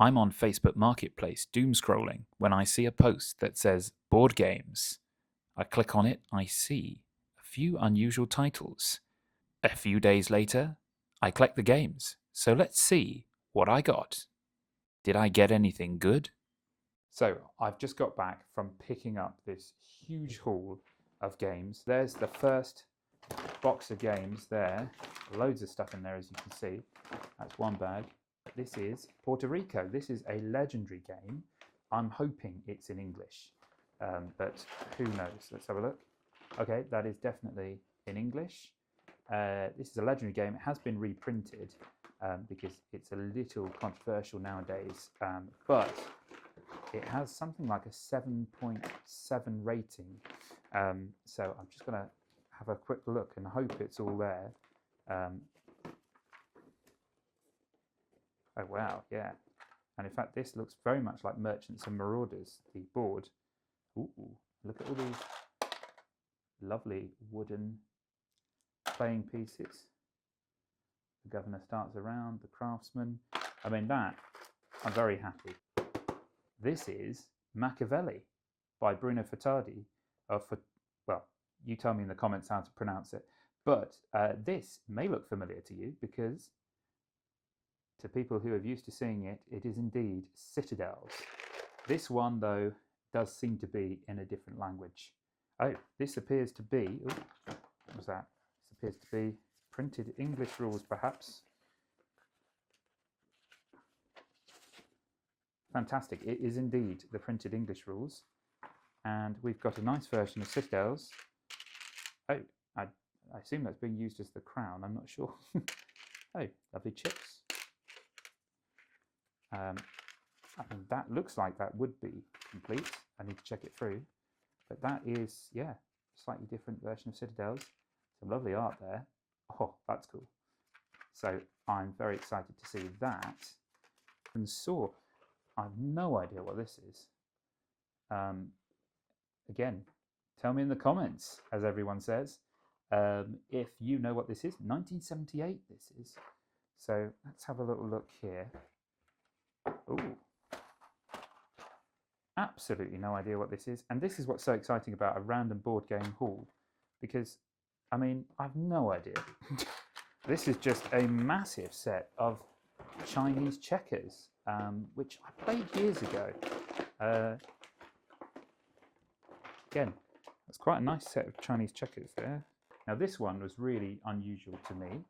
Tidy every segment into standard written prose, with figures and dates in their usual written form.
I'm on Facebook Marketplace doom scrolling when I see a post that says board games. I click on it, I see a few unusual titles. A few days later, I collect the games. So let's see what I got. Did I get anything good? So I've just got back from picking up this huge haul of games. There's the first box of games there. Loads of stuff in there, as you can see. That's one bag. This is Puerto Rico. This is a legendary game. I'm hoping it's in English, but who knows? Let's have a look. Okay, that is definitely in English. This is a legendary game. It has been reprinted because it's a little controversial nowadays, but it has something like a 7.7 rating. So I'm just going to have a quick look and hope it's all there. Oh wow, yeah. And in fact, this looks very much like Merchants and Marauders, the board. Ooh, look at all these lovely wooden playing pieces. The governor starts around, the craftsman. I mean, that, I'm very happy. This is Machiavelli by Bruno Furtadi. Well, you tell me in the comments how to pronounce it. But this may look familiar to you because to people who are used to seeing it, it is indeed Citadels. This one, though, does seem to be in a different language. Oh, this appears to be, what was that? This appears to be printed English rules, perhaps. Fantastic, it is indeed the printed English rules. And we've got a nice version of Citadels. Oh, I assume that's being used as the crown, I'm not sure. Oh, lovely chips. I mean, that looks like that would be complete. I need to check it through. But that is, yeah, slightly different version of Citadels. Some lovely art there. Oh, that's cool. So I'm very excited to see that. And saw, I have no idea what this is. Again, tell me in the comments, as everyone says, if you know what this is. 1978 this is. So let's have a little look here. Ooh. Absolutely no idea what this is. And this is what's so exciting about a random board game haul, because, I mean, I've no idea. This is just a massive set of Chinese checkers, which I played years ago. Again, that's quite a nice set of Chinese checkers there. Now, this one was really unusual to me.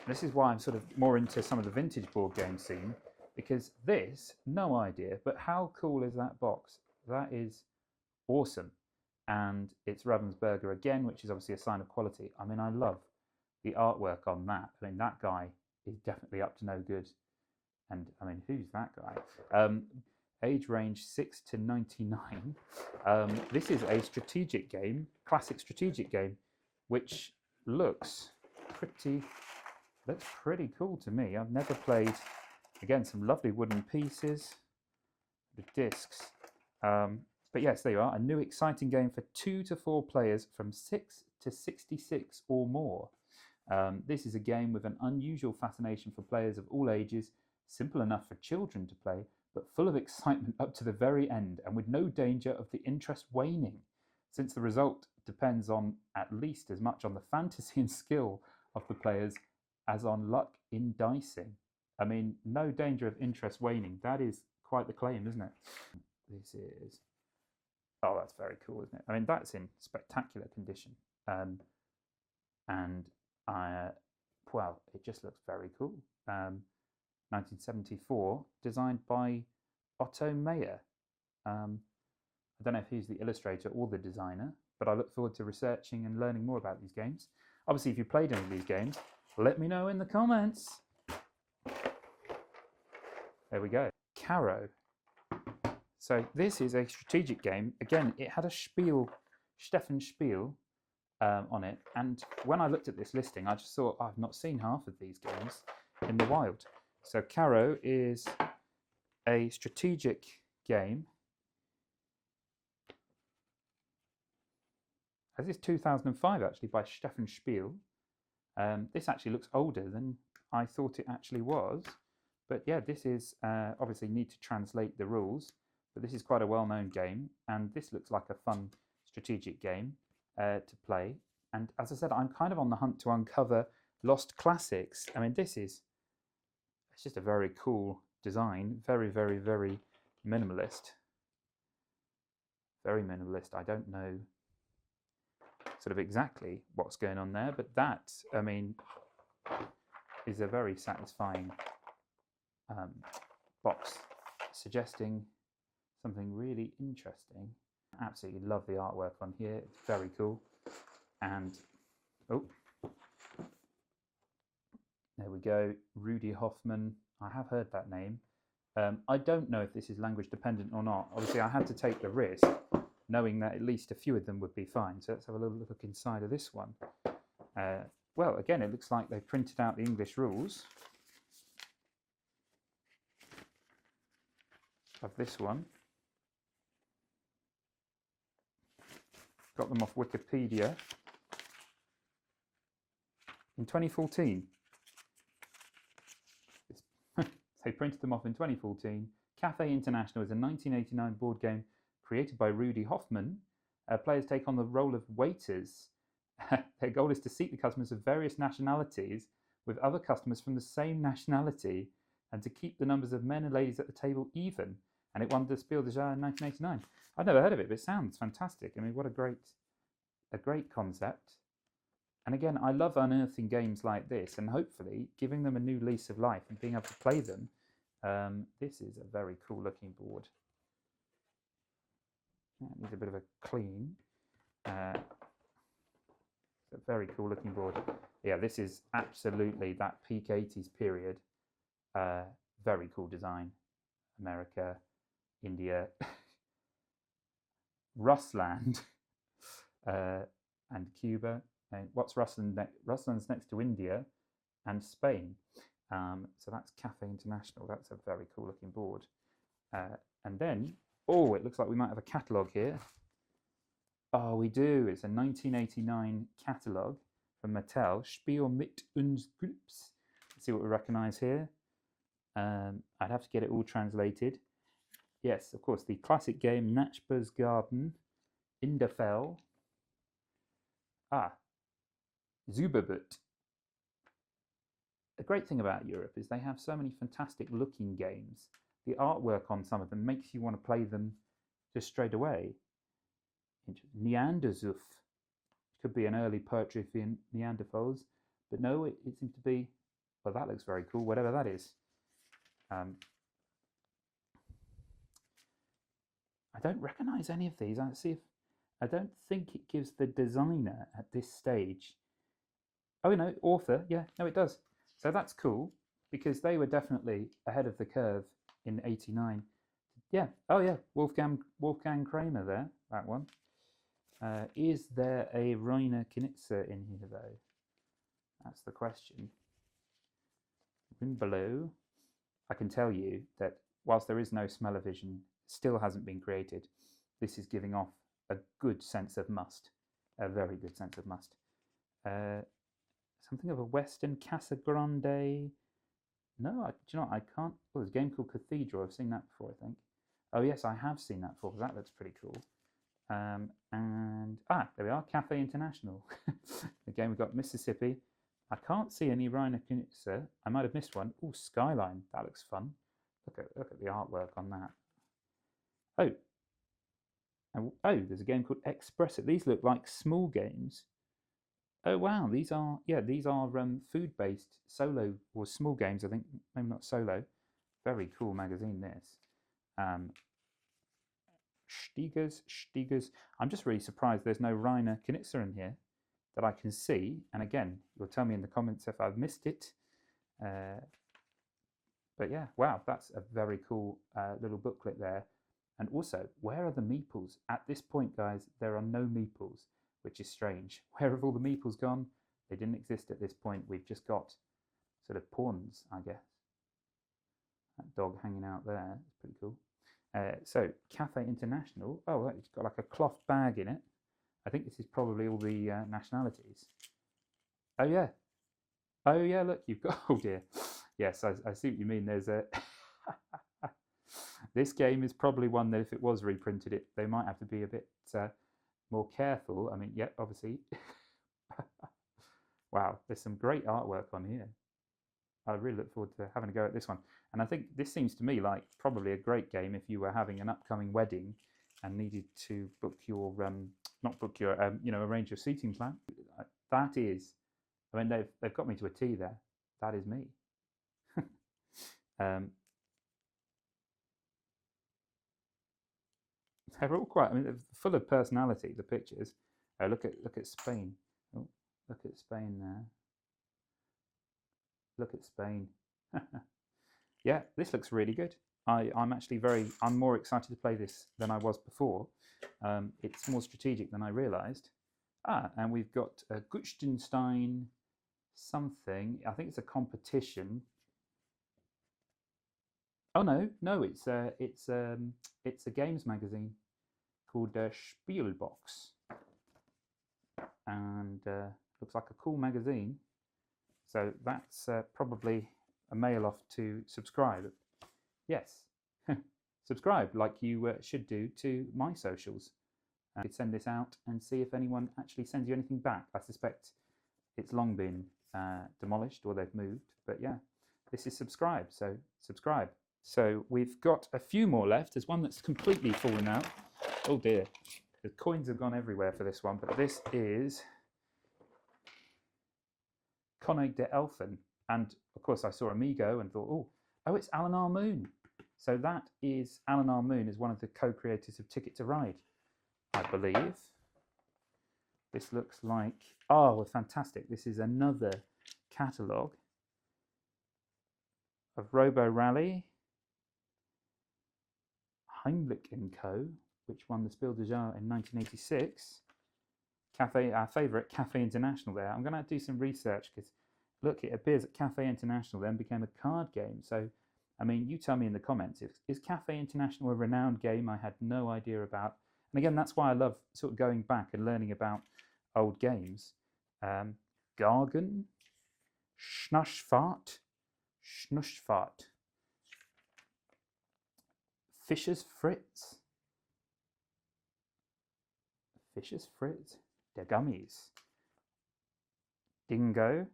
This is why I'm sort of more into some of the vintage board game scene, because this, no idea, but how cool is that box? That is awesome. And it's Ravensburger again, which is obviously a sign of quality. I mean, I love the artwork on that. I mean, that guy is definitely up to no good. And I mean, who's that guy? Age range 6 to 99. This is a strategic game, classic strategic game, which looks pretty cool to me. I've never played. Again, some lovely wooden pieces, the discs. But yes, there you are. A new exciting game for 2 to 4 players from 6 to 66 or more. This is a game with an unusual fascination for players of all ages, simple enough for children to play, but full of excitement up to the very end, and with no danger of the interest waning, since the result depends on at least as much on the fantasy and skill of the players as on luck in dicing. I mean, no danger of interest waning. That is quite the claim, isn't it? This is, oh, that's very cool, isn't it? I mean, that's in spectacular condition. And well, it just looks very cool. 1974, designed by Otto Meyer. I don't know if he's the illustrator or the designer, but I look forward to researching and learning more about these games. Obviously, if you played any of these games, let me know in the comments. There we go. Caro. So this is a strategic game. Again, it had a Spiel, Stefan Spiel on it. And when I looked at this listing, I just thought, I've not seen half of these games in the wild. So Caro is a strategic game. This is 2005, actually, by Stefan Spiel. This actually looks older than I thought it actually was. But yeah, this is obviously need to translate the rules, but this is quite a well-known game, and this looks like a fun strategic game to play. And as I said, I'm kind of on the hunt to uncover lost classics. I mean, it's just a very cool design, very, very, very minimalist. Very minimalist. I don't know sort of exactly what's going on there, but that, I mean, is a very satisfying box, suggesting something really interesting. Absolutely love the artwork on here. It's very cool. And oh, there we go. Rudy Hoffman. I have heard that name. I don't know if this is language dependent or not. Obviously, I had to take the risk, knowing that at least a few of them would be fine. So let's have a little look inside of this one. Well, again, it looks like they printed out the English rules of this one. Got them off Wikipedia in 2014. They printed them off in 2014. Cafe International is a 1989 board game created by Rudy Hoffman. Players take on the role of waiters. Their goal is to seat the customers of various nationalities with other customers from the same nationality and to keep the numbers of men and ladies at the table even. And it won the Spiel des Jahres in 1989. I've never heard of it, but it sounds fantastic. I mean, what a great concept. And again, I love unearthing games like this and hopefully giving them a new lease of life and being able to play them. This is a very cool looking board. Yeah, it needs a bit of a clean. It's a very cool looking board. Yeah, this is absolutely that peak 80s period. Very cool design. America, India, Russland, and Cuba. And what's Russland next? Russland's next to India and Spain. So that's Cafe International. That's a very cool looking board. And then, oh, it looks like we might have a catalogue here. Oh, we do. It's a 1989 catalogue from Mattel. Spiel mit uns Grips. Let's see what we recognise here. I'd have to get it all translated. Yes, of course, the classic game Nachbar's Garden, Inderfell. Zuberbut. The great thing about Europe is they have so many fantastic looking games. The artwork on some of them makes you want to play them just straight away. Neanderzuf. Could be an early poetry for Neanderthals, but no, it seems to be, well, that looks very cool, whatever that is. I don't recognise any of these. I don't think it gives the designer at this stage. Oh no, author, yeah, no it does. So that's cool, because they were definitely ahead of the curve in '89. Yeah, oh yeah, Wolfgang Kramer there, that one. Is there a Reiner Knizia in here though? That's the question. Below, I can tell you that whilst there is no smell-o-vision, still hasn't been created, this is giving off a good sense of must, a very good sense of must. Something of a Western Casa Grande. No, do you know what? I can't. Oh, there's a game called Cathedral. I've seen that before, I think. Oh yes, I have seen that before. That looks pretty cool. And there we are, Cafe International. Again, we've got Mississippi. I can't see any Reiner Knizia. I might have missed one. Oh, Skyline. That looks fun. Look at the artwork on that. Oh, there's a game called Express It. These look like small games. Oh wow, these are food-based solo or small games. I think maybe not solo. Very cool magazine. This. Stiegers. I'm just really surprised there's no Reiner Knizia in here that I can see. And again, you'll tell me in the comments if I've missed it. But yeah, wow, that's a very cool little booklet there. And also, where are the meeples? At this point, guys, there are no meeples, which is strange. Where have all the meeples gone? They didn't exist at this point. We've just got sort of pawns, I guess. That dog hanging out there is pretty cool. So, Cafe International. Oh, it's got like a cloth bag in it. I think this is probably all the nationalities. Oh, yeah. Oh, yeah, look, you've got... Oh, dear. Yes, I see what you mean. There's a this game is probably one that if it was reprinted, they might have to be a bit more careful. I mean, yeah, obviously. Wow, there's some great artwork on here. I really look forward to having a go at this one. And I think this seems to me like probably a great game if you were having an upcoming wedding and needed to book your not book your arrange your seating plan. That is, I mean they've got me to a T there. That is me. um, they're all quite. I mean, they're full of personality. The pictures. Look at Spain. Oh, look at Spain there. Look at Spain. Yeah, this looks really good. I'm actually I'm more excited to play this than I was before. It's more strategic than I realised. And we've got a Gutstenstein something. I think it's a competition. Oh no, it's a games magazine called Spielbox, and looks like a cool magazine. So that's probably a mail off to subscribe. Yes, subscribe like you should do to my socials. You could send this out and see if anyone actually sends you anything back. I suspect it's long been demolished or they've moved, but yeah, this is subscribe, so subscribe. So we've got a few more left. There's one that's completely fallen out. Oh dear, the coins have gone everywhere for this one, but this is Konig de Elfen. And of course I saw Amigo and thought, oh, it's Alan R. Moon. So that is, Alan R. Moon is one of the co-creators of Ticket to Ride, I believe. This looks like, oh, fantastic. This is another catalogue of Robo Rally, Heimlich & Co., which won the Spiel des Jahres in 1986. Cafe, our favourite, Cafe International there. I'm going to do some research because, look, it appears that Cafe International then became a card game. So, I mean, you tell me in the comments, is Cafe International a renowned game I had no idea about? And again, that's why I love sort of going back and learning about old games. Gargan, Schnuschfahrt, Fischer's Fritz, Der Gummies, Dingo,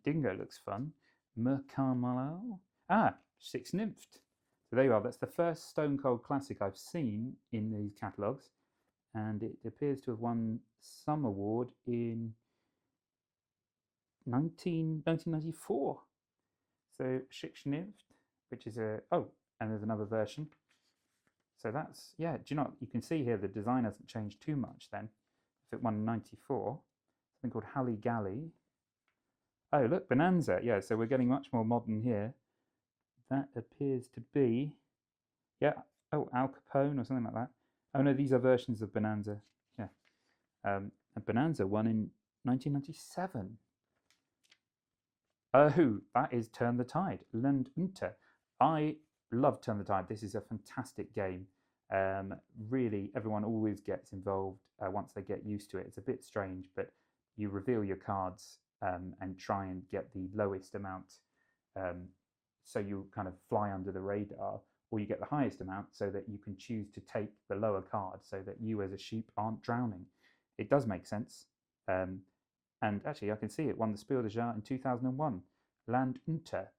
Dingo looks fun, Mercarmalo, Six Nymphed. So there you are, that's the first Stone Cold classic I've seen in these catalogues, and it appears to have won some award in 1994. So Six Nymphed, which is and there's another version. So that's, yeah, do you know, you can see here the design hasn't changed too much then. If it won in 94, something called Hally Galley. Oh, look, Bonanza. Yeah, so we're getting much more modern here. That appears to be, yeah, oh, Al Capone or something like that. Oh no, these are versions of Bonanza. Yeah. And Bonanza won in 1997. Oh, that is Turn the Tide, Land Unter. I love Turn the Tide. This is a fantastic game. Really, everyone always gets involved once they get used to it. It's a bit strange, but you reveal your cards and try and get the lowest amount, so you kind of fly under the radar, or you get the highest amount so that you can choose to take the lower card so that you as a sheep aren't drowning. It does make sense. And actually, I can see it won the Spiel des Jahres in 2001. Land Unter.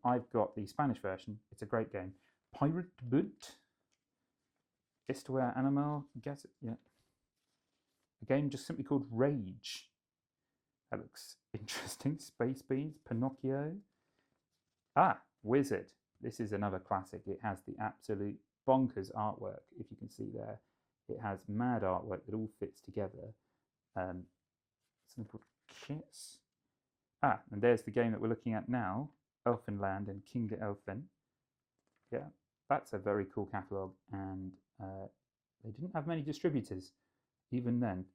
I've got the Spanish version. It's a great game. Pirate Boot. Histoire Animal. Guess it. Yeah. A game just simply called Rage. That looks interesting. Space Beans. Pinocchio. Wizard. This is another classic. It has the absolute bonkers artwork. If you can see there, it has mad artwork that all fits together. Something called Kiss. And there's the game that we're looking at now, Elfenland and King de Elfen. Yeah, that's a very cool catalogue, and they didn't have many distributors even then.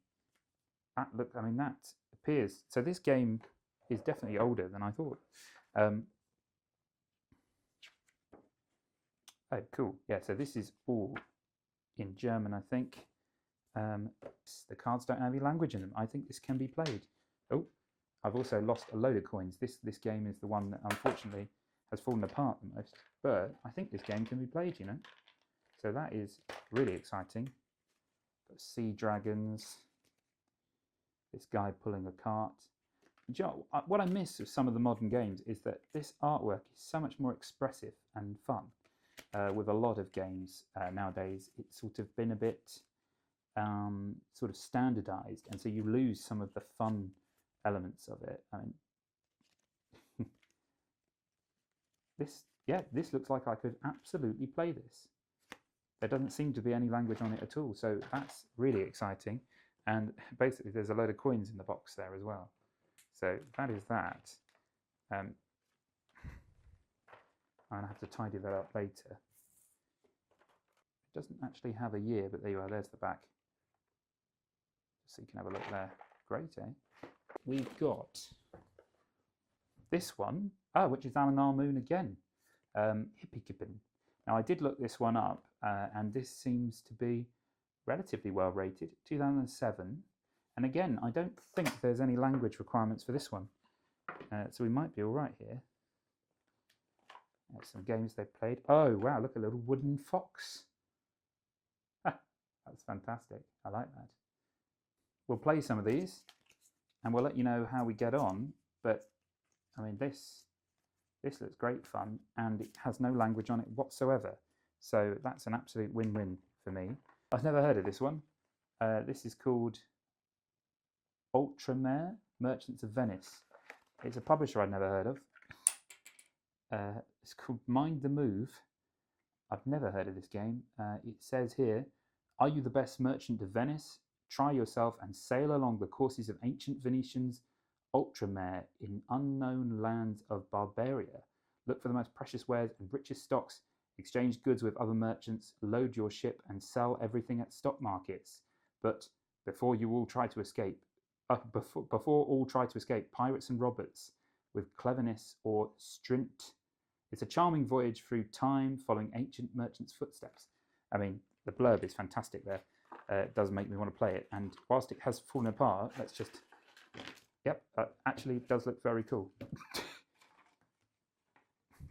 Look, I mean, that appears, so this game is definitely older than I thought. Oh, cool. Yeah, so this is all in German, I think. The cards don't have any language in them. I think this can be played. Oh, I've also lost a load of coins. This game is the one that unfortunately has fallen apart the most. But I think this game can be played, you know. So that is really exciting. Got sea dragons. This guy pulling a cart. You know, what I miss of some of the modern games is that this artwork is so much more expressive and fun. With a lot of games nowadays, it's sort of been a bit sort of standardized, and so you lose some of the fun elements of it. I mean, this looks like I could absolutely play this. There doesn't seem to be any language on it at all, so that's really exciting. And basically, there's a load of coins in the box there as well. So that is that. I'm going to have to tidy that up later. It doesn't actually have a year, but there you are, there's the back. So you can have a look there. Great, eh? We've got this one, which is Alan R. Moon again, Hippie Kippin. Now I did look this one up, and this seems to be relatively well rated, 2007. And again, I don't think there's any language requirements for this one, so we might be all right here. Some games they've played. Oh wow, look, a little wooden fox. That's fantastic. I like that. We'll play some of these, and we'll let you know how we get on. But I mean, this looks great fun, and it has no language on it whatsoever. So that's an absolute win-win for me. I've never heard of this one. This is called Ultramare, Merchants of Venice. It's a publisher I'd never heard of. It's called Mind the Move. I've never heard of this game. It says here, are you the best merchant of Venice? Try yourself and sail along the courses of ancient Venetians Ultramare in unknown lands of Barbaria. Look for the most precious wares and richest stocks. Exchange goods with other merchants. Load your ship and sell everything at stock markets. But before all try to escape, pirates and robbers with cleverness or strint. It's a charming voyage through time, following ancient merchants' footsteps. I mean, the blurb is fantastic there. It does make me want to play it. And whilst it has fallen apart, let's just... Yep, actually it does look very cool. Of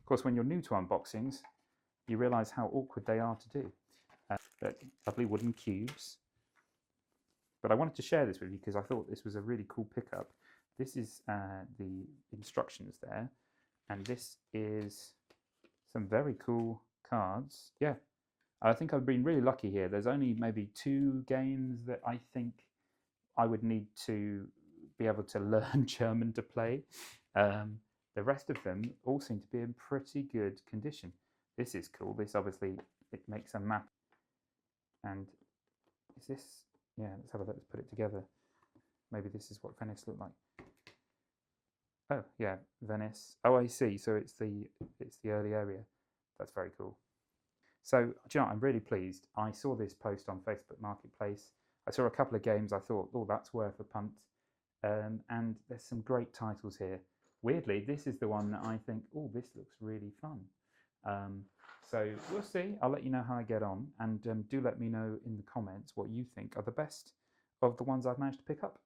course, when you're new to unboxings, you realise how awkward they are to do. Lovely wooden cubes. But I wanted to share this with you because I thought this was a really cool pickup. This is the instructions there. And this is some very cool cards. Yeah, I think I've been really lucky here. There's only maybe 2 games that I think I would need to be able to learn German to play. The rest of them all seem to be in pretty good condition. This is cool. This obviously, it makes a map. And is this, yeah, let's have a look, let's put it together. Maybe this is what Venice looked like. Oh yeah, Venice. Oh, I see. So it's the early area. That's very cool. So do you know what? I'm really pleased. I saw this post on Facebook Marketplace. I saw a couple of games. I thought, oh, that's worth a punt. And there's some great titles here. Weirdly, this is the one that I think, oh, this looks really fun. So we'll see. I'll let you know how I get on, and do let me know in the comments what you think are the best of the ones I've managed to pick up.